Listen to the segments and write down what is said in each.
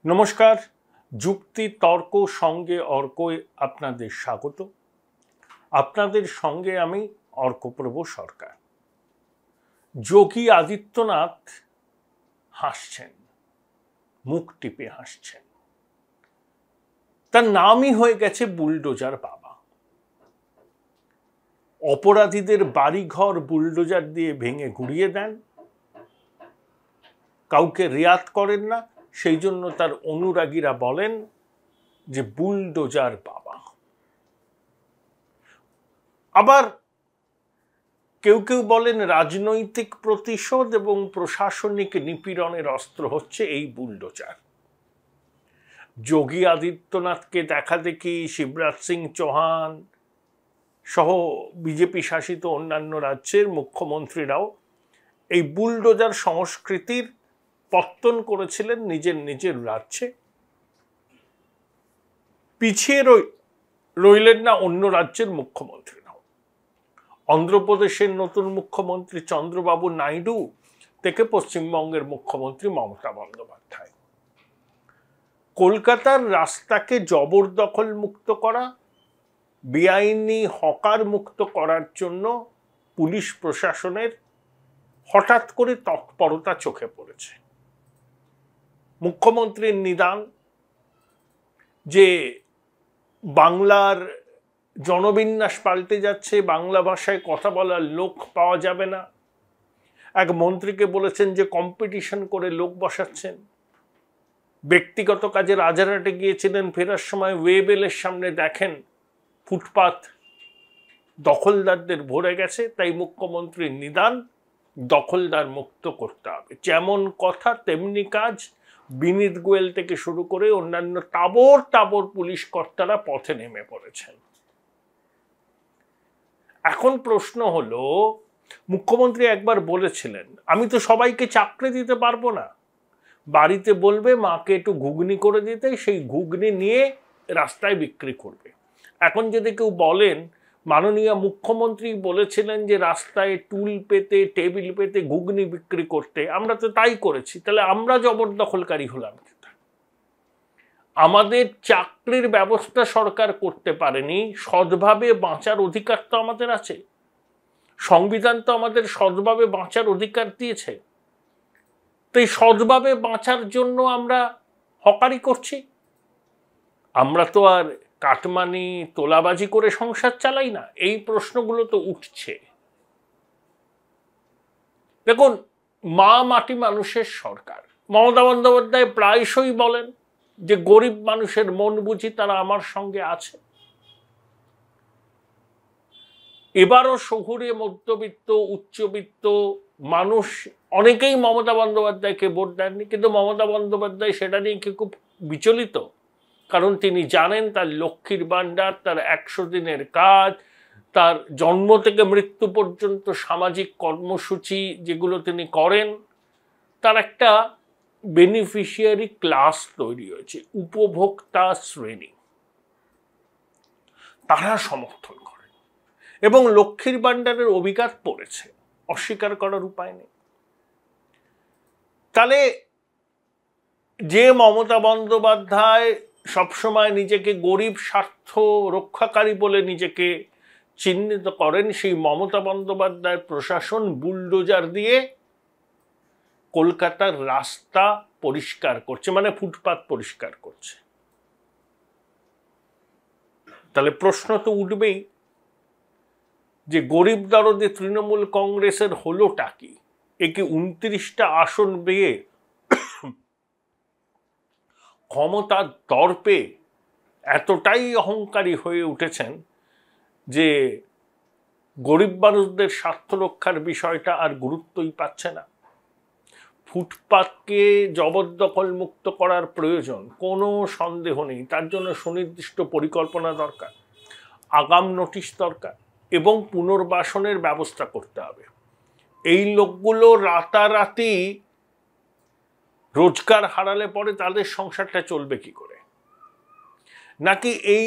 নমস্কার, যুক্তি তর্ক সঙ্গে অর্কয় আপনাদের স্বাগত। আপনাদের সঙ্গে আমি অর্কপ্রভ সরকার। যোগী আদিত্যনাথ হাসছেন, মুখ টিপে হাসছেন। তার নামই হয়ে গেছে বুলডোজার বাবা। অপরাধীদের বাড়িঘর বুলডোজার দিয়ে ভেঙে গুড়িয়ে দেন, কাউকে রেয়াত করেন না, সেই জন্য তার অনুরাগীরা বলেন যে বুলডোজার বাবা। আবার কেউ কেউ বলেন রাজনৈতিক প্রতিশোধ এবং প্রশাসনিক নিপীড়নের অস্ত্র হচ্ছে এই বুলডোজার। যোগী আদিত্যনাথকে দেখা দেখি শিবরাজ সিং চৌহান সহ বিজেপি শাসিত অন্যান্য রাজ্যের মুখ্যমন্ত্রীরাও এই বুলডোজার সংস্কৃতির পত্তন করেছিলেন নিজের নিজের রাজ্যে। পিছিয়ে রইলেন না অন্য রাজ্যের মুখ্যমন্ত্রীরাও। অন্ধ্রপ্রদেশের নতুন মুখ্যমন্ত্রী চন্দ্রবাবু নাইডু থেকে পশ্চিমবঙ্গের মুখ্যমন্ত্রী মমতা বন্দ্যোপাধ্যায় কলকাতার রাস্তাকে জবরদখল মুক্ত করা, বেআইনি হকার মুক্ত করার জন্য পুলিশ প্রশাসনের হঠাৎ করে তৎপরতা চোখে পড়েছে। মুখ্যমন্ত্রীর নিদান যে বাংলার জনবিন্যাস পাল্টে যাচ্ছে, বাংলা ভাষায় কথা বলার লোক পাওয়া যাবে না। এক মন্ত্রীকে বলেছেন যে কম্পিটিশন করে লোক বসাচ্ছেন। ব্যক্তিগত কাজে রাজারহাটে গিয়েছিলেন, ফেরার সময় ওয়েবেলের সামনে দেখেন ফুটপাত দখলদারদের ভরে গেছে। তাই মুখ্যমন্ত্রীর নিদান, দখলদার মুক্ত করতে হবে। যেমন কথা তেমনি কাজ। বিনীত গোয়েল থেকে শুরু করে অন্যান্য তাবর তাবর পুলিশ কর্তারা পথে নেমে পড়েছেন। এখন প্রশ্ন হলো, মুখ্যমন্ত্রী একবার বলেছিলেন আমি তো সবাইকে চাকরি দিতে পারবো না, বাড়িতে বলবে মাকে একটু ঘুগনি করে দিতে, সেই ঘুগনি নিয়ে রাস্তায় বিক্রি করবে। এখন যদি কেউ বলেন মাননীয় মুখ্যমন্ত্রী বলেছিলেন যে রাস্তায় টুল পেতে টেবিল পেতে ঘুগনি বিক্রি করতে, আমরা তো তাই করেছি, তাহলে আমরা জবরদখলকারী হলাম। আমাদের চাকরির ব্যবস্থা সরকার করতে পারেনি, সৎভাবে বাঁচার অধিকার তো আমাদের আছে। সংবিধান তো আমাদের সৎভাবে বাঁচার অধিকার দিয়েছে। তো এই সৎভাবে বাঁচার জন্য আমরা হকারি করছি। আমরা তো আর কাটমানি তোলাবাজি করে সংসার চালাই না। এই প্রশ্নগুলো তো উঠছে। দেখুন, মা মাটি মানুষের সরকার। মমতা বন্দ্যোপাধ্যায় প্রায়শই বলেন যে গরিব মানুষের মন বুঝি তারা আমার সঙ্গে আছে। এবারও শহুরে মধ্যবিত্ত উচ্চবিত্ত মানুষ অনেকেই মমতা বন্দ্যোপাধ্যায়কে ভোট দেননি, কিন্তু মমতা বন্দ্যোপাধ্যায় সেটা নিয়ে খুব বিচলিত। কারণ তিনি জানেন তার লক্ষ্মীর ভাণ্ডার, তার 100 দিনের কাজ, তার জন্ম থেকে মৃত্যু পর্যন্ত সামাজিক কর্মসূচি যেগুলো তিনি করেন, তার একটা বেনিফিশিয়ারি ক্লাস তৈরি হয়েছে, উপভোক্তা শ্রেণী। তারা সমর্থন করেন এবং লক্ষ্মীর ভাণ্ডারের অভিঘাত পড়েছে, অস্বীকার করার উপায় নেই। তাহলে যে মমতা বন্দ্যোপাধ্যায় সবসময় নিজেকে গরিব স্বার্থ রক্ষাকারী বলে নিজেকে চিহ্নিত করেন, সেই মমতা বন্দ্যোপাধ্যায় প্রশাসন বুলডোজার দিয়ে কলকাতার রাস্তা পরিষ্কার করছে, মানে ফুটপাত পরিষ্কার করছে। তাহলে প্রশ্ন তো উঠবেই যে গরিব দরদে তৃণমূল কংগ্রেসের হলোটা কি? একে 29টা আসন পেয়ে ক্ষমতার দর্পে এতটাই অহংকারী হয়ে উঠেছেন যে গরিব মানুষদের স্বার্থ রক্ষার বিষয়টা আর গুরুত্বই পাচ্ছে না। ফুটপাতকে জবরদখল মুক্ত করার প্রয়োজন, কোনো সন্দেহ নেই। তার জন্য সুনির্দিষ্ট পরিকল্পনা দরকার, আগাম নোটিশ দরকার এবং পুনর্বাসনের ব্যবস্থা করতে হবে। এই লোকগুলো রাতারাতি রোজগার হারালে পরে তাদের সংসারটা চলবে কি করে? নাকি এই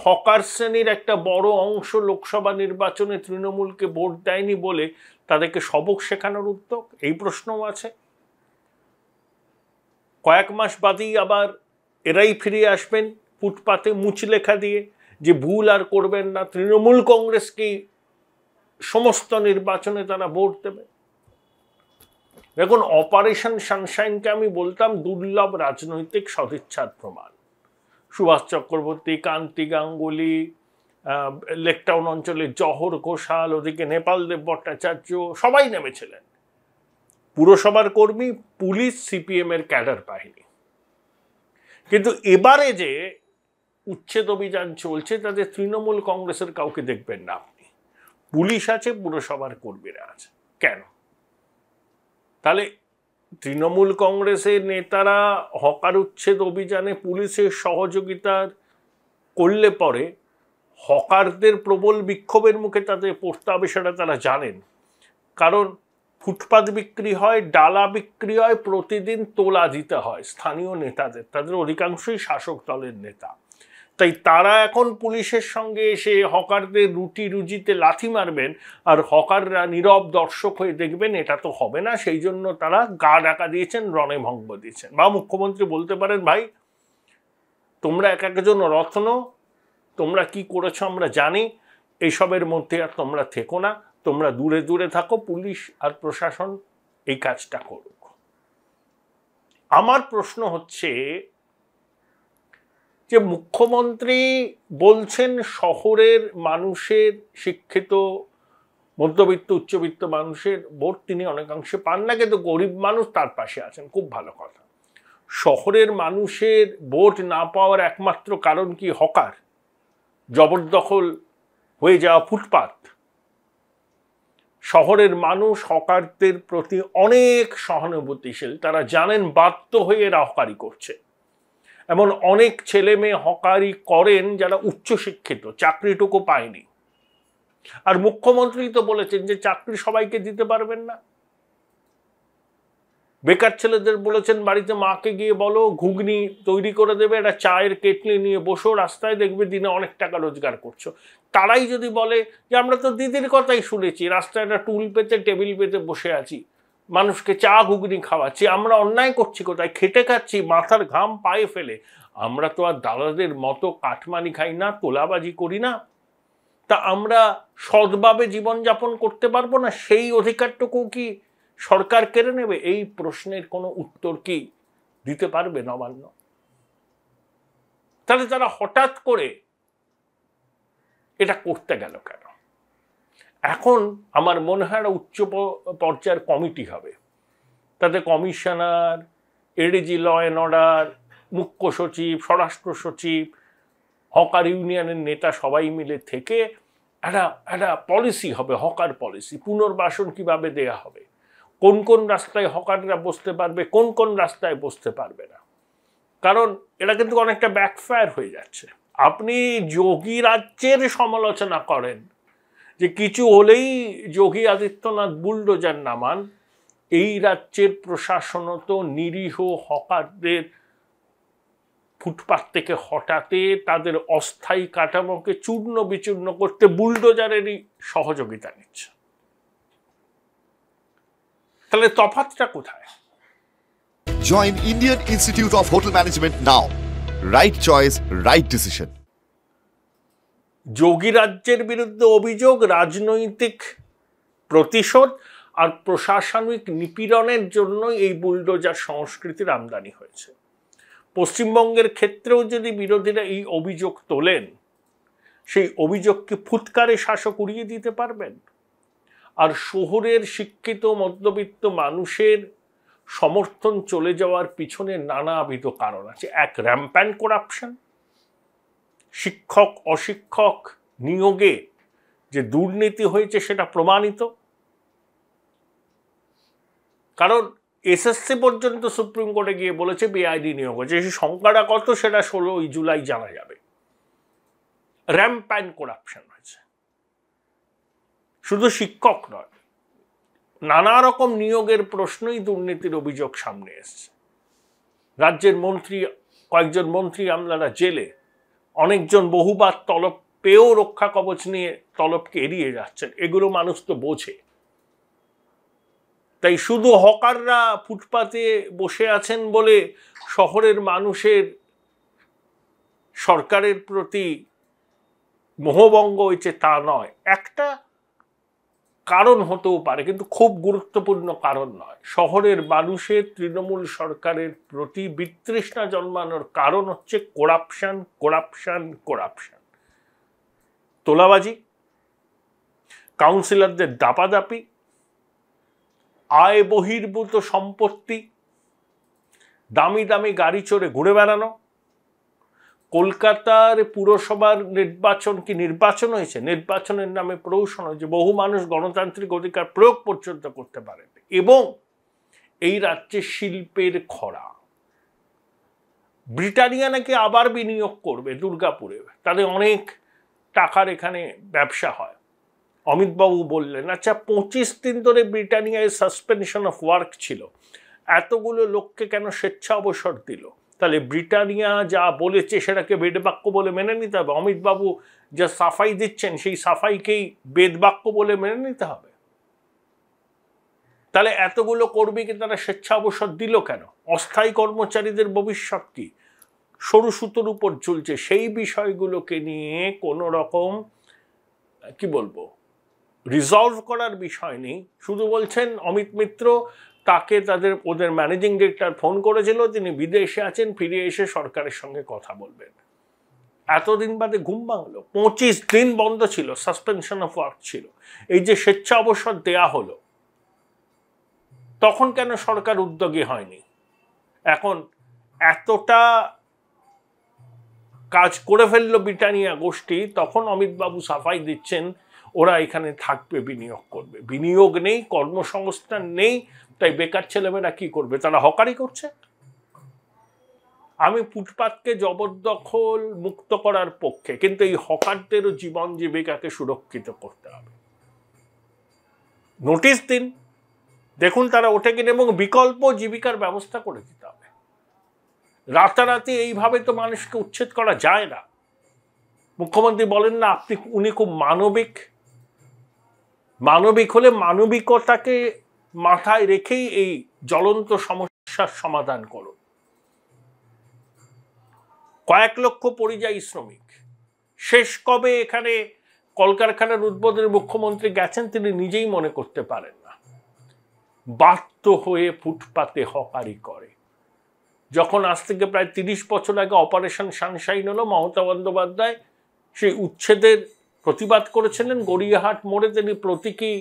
হকার শ্রেণীর একটা বড় অংশ লোকসভা নির্বাচনে তৃণমূলকে ভোট দেয়নি বলে তাদেরকে সবক শেখানোর উদ্যোগ? এই প্রশ্নও আছে। কয়েক মাস বাদেই আবার এরাই ফিরে আসবেন ফুটপাতে মুচলেখা দিয়ে যে ভুল আর করবেন না, তৃণমূল কংগ্রেসকেই সমস্ত নির্বাচনে তারা ভোট দেবে। দেখুন, অপারেশন সানশাইনকে আমি বলতাম দুর্লভ রাজনৈতিক সদিচ্ছার প্রমাণ। সুভাষ চক্রবর্তী, কান্তি গাঙ্গুলি, লেকটাউন অঞ্চলে জহর ঘোষাল, ওদিকে নেপালদেব ভট্টাচার্য, সবাই নেমেছিলেন। পুরসভার কর্মী, পুলিশ, সিপিএম এর ক্যাডার বাহিনী। কিন্তু এবারে যে উচ্ছেদ অভিযান চলছে তাতে তৃণমূল কংগ্রেসের কাউকে দেখবেন না আপনি। পুলিশ আছে, পুরসভার কর্মীরা আছে। কেন? তাহলে তৃণমূল কংগ্রেসের নেতারা হকার উচ্ছেদ অভিযানে পুলিশের সহযোগিতার করলে পরে হকারদের প্রবল বিক্ষোভের মুখে তাদের পড়তে হবে সেটা তারা জানেন। কারণ ফুটপাত বিক্রি হয়, ডালা বিক্রি হয়, প্রতিদিন তোলা দিতে হয় স্থানীয় নেতাদের, তাদের অধিকাংশই শাসক দলের নেতা। তাই তারা এখন পুলিশের সঙ্গে এসে হকারদের রুটি রুজিতে লাথি মারবেন আর হকাররা নীরব দর্শক হয়ে দেখবেন, এটা তো হবে না। সেই জন্য তারা গা ডাকা দিয়েছেন, রণে ভঙ্গ দিয়েছেন। বা মুখ্যমন্ত্রী বলতে পারেন, ভাই তোমরা এক একজন রত্ন, তোমরা কি করেছো আমরা জানি, এইসবের মধ্যে আর তোমরা থেকো না, তোমরা দূরে দূরে থাকো, পুলিশ আর প্রশাসন এই কাজটা করুক। আমার প্রশ্ন হচ্ছে যে মুখ্যমন্ত্রী বলছেন শহরের মানুষের, শিক্ষিত মধ্যবিত্ত উচ্চবিত্ত মানুষের ভোট তিনি অনেকাংশে পান না, কিন্তু গরিব মানুষ তার পাশে আছেন, খুব ভালো কথা। শহরের মানুষের ভোট না পাওয়ার একমাত্র কারণ কি? হকার, জবরদখল হয়ে যাওয়া ফুটপাত। শহরের মানুষ হকারদের প্রতি অনেক সহানুভূতিশীল, তারা জানেন বাধ্য হয়ে এরা হকারি করছে। এমন অনেক ছেলে মেয়ে হকারি করেন যারা উচ্চশিক্ষিত, চাকরিটুকু পায়নি। আর মুখ্যমন্ত্রী তো বলেছেন যে চাকরি সবাইকে দিতে পারবেন না। বেকার ছেলেদের বলেছেন বাড়িতে মাকে গিয়ে বলো ঘুগনি তৈরি করে দেবে, একটা চায়ের কেটলি নিয়ে বসো রাস্তায়, দেখবে দিনে অনেক টাকা রোজগার করছো। তারাই যদি বলে যে আমরা তো দিদির কথাই শুনেছি, রাস্তায় একটা টুল পেতে টেবিল পেতে বসে আছি, মানুষকে চা ঘুগনি খাওয়াচ্ছি, আমরা অন্যায় করছি কোথায়? খেটে খাচ্ছি মাথার ঘাম পায়ে ফেলে। আমরা তো আর দাদাদের মতো কাঠমানি খাই না, তোলাবাজি করি না। তা আমরা সৎভাবে জীবনযাপন করতে পারবো না? সেই অধিকারটুকু কি সরকার কেড়ে নেবে? এই প্রশ্নের কোনো উত্তর কি দিতে পারবে নবান্ন? তাহলে তারা হঠাৎ করে এটা করতে গেল কেন? এখন আমার মনে হয় উচ্চ পর্যায়ের কমিটি হবে, তাতে commissioner, ADG law and order, মুখ্য সচিব, স্বরাষ্ট্র সচিব, হকার ইউনিয়নের নেতা সবাই মিলে থেকে একটা পলিসি হবে, হকার পলিসি। পুনর্বাসন কিভাবে দেয়া হবে, কোন কোন রাস্তায় হকাররা বসতে পারবে, কোন কোন রাস্তায় বসতে পারবে না। কারণ এটা কিন্তু অনেকটা ব্যাকফায়ার হয়ে যাচ্ছে। আপনি যোগী রাজ্যের সমালোচনা করেন যে কিছু হলেই যোগী আদিত্যনাথ বুলডোজার নামান, এই রাজ্যের প্রশাসনও তো নিরীহ হকারদের ফুটপাত থেকে হটাতে, তাদের অস্থায়ী কাঠামোকে চূর্ণ বিচূর্ণ করতে বুলডোজারেরই সহযোগিতা নিচ্ছে। তাহলে তফাৎটা কোথায়? Join Indian Institute of Hotel Management now. Right choice, right decision. যোগী রাজ্যের বিরুদ্ধে অভিযোগ রাজনৈতিক প্রতিশোধ আর প্রশাসনিক নিপীড়নের জন্য এই বুলডোজার সংস্কৃতির আমদানি হয়েছে। পশ্চিমবঙ্গের ক্ষেত্রেও যদি বিরোধীরা এই অভিযোগ তোলেন, সেই অভিযোগকে ফুৎকারে শাসক উড়িয়ে দিতে পারবেন? আর শহরের শিক্ষিত মধ্যবিত্ত মানুষের সমর্থন চলে যাওয়ার পিছনে নানাবিধ কারণ আছে। এক, র্যাম্প্যান্ট করাপশন, শিক্ষক অশিক্ষক নিয়োগে যে দুর্নীতি হয়েছে সেটা প্রমাণিত। কারণ এসএসসি পর্যন্ত সুপ্রিম কোর্টে গিয়ে বলেছে বেআইনি নিয়োগ হয়েছে, সেই সংখ্যাটা কত সেটা 16 জুলাই জানা যাবে। র্যাম্প্যান্ট করাপশন হয়েছে। শুধু শিক্ষক নয়, নানা রকম নিয়োগের প্রশ্নই দুর্নীতির অভিযোগ সামনে এসছে। রাজ্যের মন্ত্রী, কয়েকজন মন্ত্রী আমলারা জেলে, অনেকজন বহুবার তলব পেয়েও রক্ষা কবচ নিয়ে তলবকে এড়িয়ে যাচ্ছেন। এগুলো মানুষ তো বোঝে। তাই শুধু হকাররা ফুটপাতে বসে আছেন বলে শহরের মানুষের সরকারের প্রতি মোহভঙ্গ হয়েছে তা নয়, একটা কারণ হতেও পারে, কিন্তু খুব গুরুত্বপূর্ণ কারণ নয়। শহরের মানুষের তৃণমূল সরকারের প্রতি বিতৃষ্ণা জন্মানোর কারণ হচ্ছে করাপশন, করাপশন, করাপশন। তোলাবাজি, কাউন্সিলরদের দাপাদাপি, আয় বহির্ভূত সম্পত্তি, দামি দামি গাড়ি চড়ে ঘুরে বেড়ানো। কলকাতার পুরসভার নির্বাচন কি নির্বাচন হয়েছে? নির্বাচনের নামে প্রহসন হয়েছে। বহু মানুষ গণতান্ত্রিক অধিকার প্রয়োগ পর্যন্ত করতে পারেন। এবং এই রাজ্যে শিল্পের খরা। ব্রিটানিয়া নাকি আবার বিনিয়োগ করবে দুর্গাপুরে, তাদের অনেক টাকার এখানে ব্যবসা হয়। অমিতবাবু বললেন, আচ্ছা 25 দিন ধরে ব্রিটানিয়ায় সাসপেনশন অফ ওয়ার্ক ছিল, এতগুলো লোককে কেন স্বেচ্ছা অবসর দিল? তাহলে ব্রিটানিয়া যা বলেছে সেটাকে বেদবাক্য বলে মেনে নিতে হবে? অমিতবাবু যা সাফাই দিচ্ছেন সেই সাফাইকেই বেদবাক্য বলে মেনে নিতে হবে? তাহলে এতগুলো কর্মীকে তারা স্বেচ্ছা অবসর দিল কেন? অস্থায়ী কর্মচারীদের ভবিষ্যৎ কি? সরু সুতোর উপর ঝুলছে। সেই বিষয়গুলোকে নিয়ে কোনো রকম কি বলবো রিজলভ করার বিষয় নেই। শুধু বলছেন অমিত মিত্র তাকে ওদের ম্যানেজিং ডিরেক্টর ফোন করেছিল, তিনি বিদেশে আছেন, ফিরে এসে সরকারের সঙ্গে কথা বলবেন। এতদিন বাদে ঘুম ভাঙলো। 25 দিন বন্ধ ছিল, সাসপেনশন অফ ওয়ার্ক ছিল। এই যে স্বেচ্ছা অবসর দেয়া হলো, তখন কেন সরকার উদ্যোগী হয়নি? এখন এতটা কাজ করে ফেললো ব্রিটানিয়া গোষ্ঠী, তখন অমিতবাবু সাফাই দিচ্ছেন ওরা এখানে থাকবে, বিনিয়োগ করবে। বিনিয়োগ নেই, কর্মসংস্থান নেই, তাই বেকার ছেলেমেয়েরা কি করবে? তারা হকারি করছে। আমি ফুটপাতকে জবরদখল মুক্ত করার পক্ষে, কিন্তু এই হকারদেরও জীবন জীবিকাকে সুরক্ষিত করতে হবে। নোটিশ দিন, দেখুন তারা ওঠে কিনা, এবং বিকল্প জীবিকার ব্যবস্থা করে দিতে হবে। রাতারাতি এইভাবে তো মানুষকে উচ্ছেদ করা যায় না। মুখ্যমন্ত্রী বলেন না উনি খুব মানবিক। মানবিক হলে মানবিকতাকে মাথায় রেখেই এই জ্বলন্ত সমস্যার সমাধান করুন। কয়েক লক্ষ পরিযায়ী শ্রমিক, শেষ কবে এখানে কলকারখানার উদ্বোধনে মুখ্যমন্ত্রী গেছেন তিনি নিজেই মনে করতে পারেন না। বাধ্য হয়ে ফুটপাতে হকারি করে। যখন আজ থেকে প্রায় 30 বছর আগে অপারেশন সানশাইন হলো, মমতা বন্দ্যোপাধ্যায় সেই উচ্ছেদের প্রতিবাদ করেছিলেন। গড়িয়াহাট মোড়ে তিনি প্রতীকী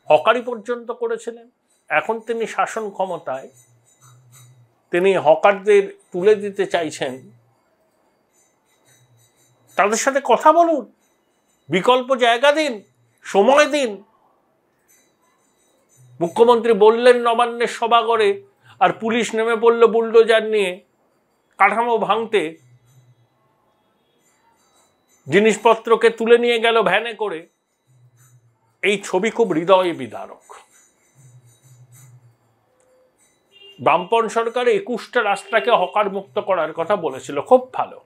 হকারি পর্যন্ত করেছিলেন। এখন তিনি শাসন ক্ষমতায়, তিনি হকারদের তুলে দিতে চাইছেন। তাদের সাথে কথা বলুন, বিকল্প জায়গা দিন, সময় দিন। মুখ্যমন্ত্রী বললেন নবান্নের সভাঘরে, আর পুলিশ নেমে পড়ল বুলডোজার নিয়ে কাঠামো ভাঙতে, জিনিসপত্রকে তুলে নিয়ে গেল ভ্যানে করে। এই ছবি খুব হৃদয় বিদারক। বামপন সরকার 21টা রাস্তাকে হকার মুক্ত করার কথা বলেছিল, খুব ভালো।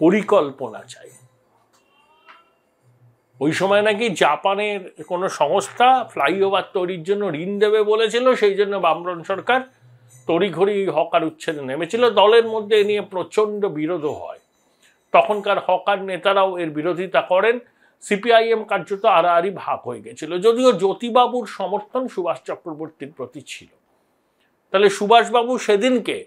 পরিকল্পনা চাই। ওই সময় নাকি জাপানের কোনো সংস্থা ফ্লাইওভার তৈরির জন্য ঋণ দেবে বলেছিল, সেই জন্য বামপন সরকার তড়িঘড়ি হকার উচ্ছেদে নেমেছিল। দলের মধ্যে এ নিয়ে প্রচন্ড বিরোধও হয়। তখনকার হকার নেতারাও এর বিরোধিতা করেন। সিপিআইএম কার্যত আড়াআড়ি ভাগ হয়ে গেছিল, যদিও জ্যোতিবাবুর সমর্থন সুভাষ চক্রবর্তীর প্রতি ছিল। তাহলে সুভাষবাবু সেদিনকে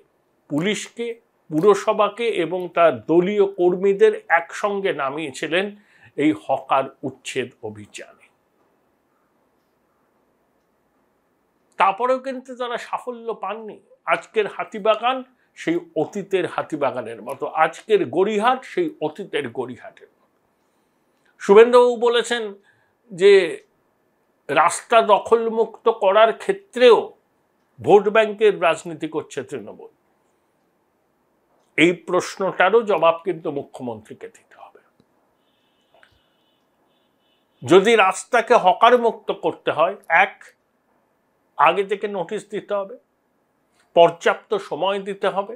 পুলিশকে, পুরসভাকে এবং তার দলীয় কর্মীদের একসঙ্গে নামিয়েছিলেন এই হকার উচ্ছেদ অভিযানে। তারপরেও কিন্তু তারা সাফল্য পাননি। আজকের হাতিবাগান সেই অতীতের হাতিবাগানের মতো, আজকের গড়িহাট সেই অতীতের গড়িহাটের মতো। শুভেন্দুবাবু বলেছেন যে রাস্তা দখলমুক্ত করার ক্ষেত্রেও ভোট ব্যাংকের রাজনীতি করছে তৃণমূল। এই প্রশ্নটারও জবাব কিন্তু মুখ্যমন্ত্রীকে দিতে হবে। যদি রাস্তাকে হকার মুক্ত করতে হয়, আগে থেকে নোটিশ দিতে হবে, পর্যাপ্ত সময় দিতে হবে,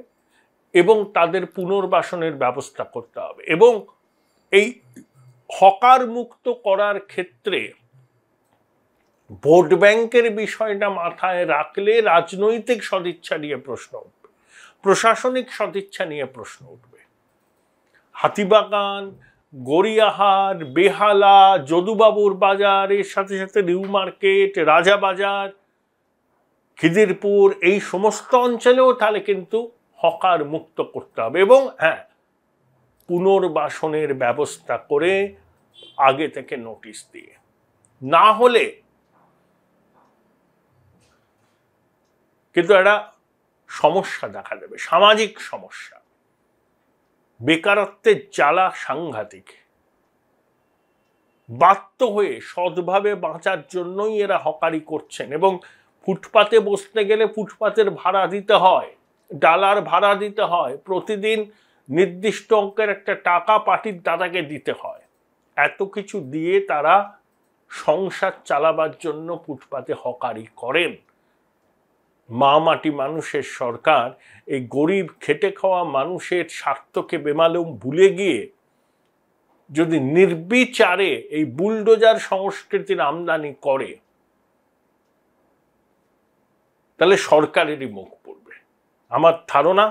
এবং তাদের পুনর্বাসনের ব্যবস্থা করতে হবে। এবং এই হকার মুক্ত করার ক্ষেত্রে ভোট ব্যাংকের বিষয়টা মাথায় রাখলে রাজনৈতিক সদিচ্ছা নিয়ে প্রশ্ন উঠবে, প্রশাসনিক সদিচ্ছা নিয়ে প্রশ্ন উঠবে। হাতিবাগান, গড়িয়াহাট, বেহালা, যদুবাবুর বাজার, এর সাথে সাথে নিউ মার্কেট, রাজাবাজার, খিদিরপুর, এই সমস্ত অঞ্চলেও তাহলে কিন্তু হকার মুক্ত করতে হবে। এবং হ্যাঁ, পুনর্বাসনের ব্যবস্থা করে আগে থেকে নোটিশ দিয়ে, না হলে কিন্তু একটা সমস্যা দেখা দেবে, সামাজিক সমস্যা। বেকারত্বের জ্বালা সাংঘাতিক। বাধ্য হয়ে সৎভাবে বাঁচার জন্যই এরা হকারি করছেন। এবং ফুটপাতে বসতে গেলে ফুটপাতের ভাড়া দিতে হয়, ডালার ভাড়া দিতে হয়, প্রতিদিন নির্দিষ্ট অঙ্কের একটা টাকা পার্টির দাদাকে দিতে হয়। এত কিছু দিয়ে তারা সংসার চালাবার জন্য ফুটপাতে হকারি করেন। মা মাটি মানুষের সরকার এই গরিব খেটে খাওয়া মানুষের স্বার্থকে বেমালুম ভুলে গিয়ে যদি নির্বিচারে এই বুলডোজার সংস্কৃতির আমদানি করে, তাহলে সরকারেরই মুখ পড়বে। আমার ধারণা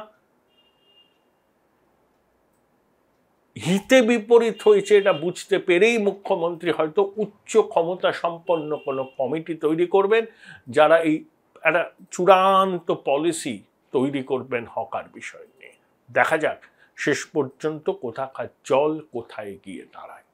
হিতে বিপরীত হয়েছে, এটা বুঝতে পেরেই মুখ্যমন্ত্রী হয়তো উচ্চ ক্ষমতা সম্পন্ন কোনো কমিটি তৈরি করবেন, যারা এই একটা চূড়ান্ত পলিসি তৈরি করবেন হকার বিষয় নিয়ে। দেখা যাক শেষ পর্যন্ত কোথাকার জল কোথায় গিয়ে দাঁড়ায়।